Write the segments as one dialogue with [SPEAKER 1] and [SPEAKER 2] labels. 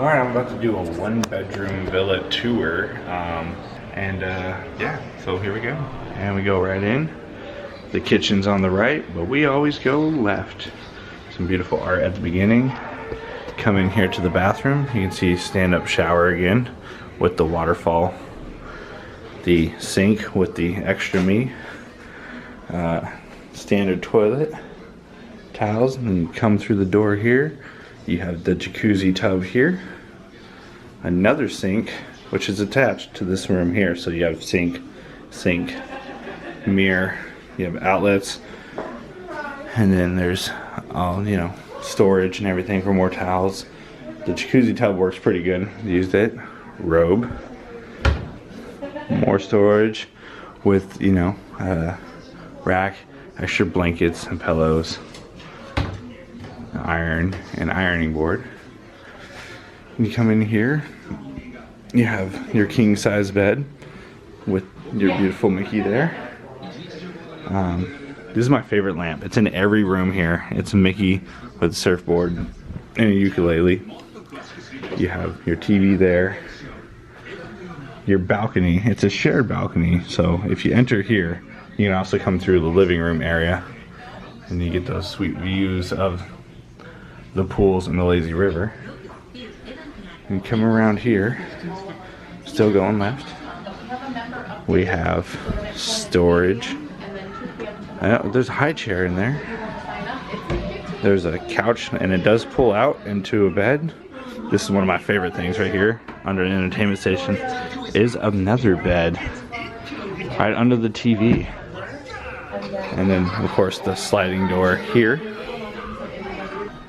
[SPEAKER 1] Alright, I'm about to do a 1-bedroom villa tour. Yeah, so here we go. And we go right in. The kitchen's on the right, but we always go left. Some beautiful art at the beginning. Come in here to the bathroom. You can see stand-up shower again with the waterfall. The sink with the extra me. Standard toilet. Towels, and you come through the door here. You have the jacuzzi tub here. Another sink, which is attached to this room here. So you have sink, mirror, you have outlets, and then there's all, you know, storage and everything for more towels. The jacuzzi tub works pretty good. Used it. Robe. More storage with, you know, rack, extra blankets and pillows. Iron and ironing board. You come in here, you have your king size bed with your beautiful Mickey there. This is my favorite lamp. It's in every room here. It's a Mickey with a surfboard and a ukulele. You have your TV there. Your balcony, it's a shared balcony, so if you enter here, you can also come through the living room area and you get those sweet views of the pools and the lazy river. And come around here, still going left, we have storage. There's a high chair in there. There's a couch, and it does pull out into a bed. This is one of my favorite things right here under an entertainment station, is another bed right under the TV. And then of course the sliding door here.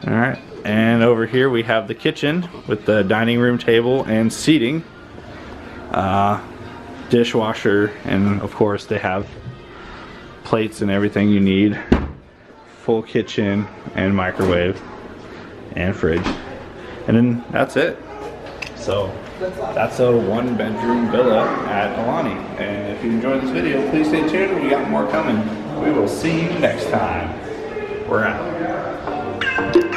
[SPEAKER 1] Alright, and over here we have the kitchen with the dining room table and seating, dishwasher, and of course they have plates and everything you need. Full kitchen and microwave and fridge. And then that's it. So that's a 1-bedroom villa at Aulani. And if you enjoyed this video, please stay tuned. We got more coming. We will see you next time. We're out.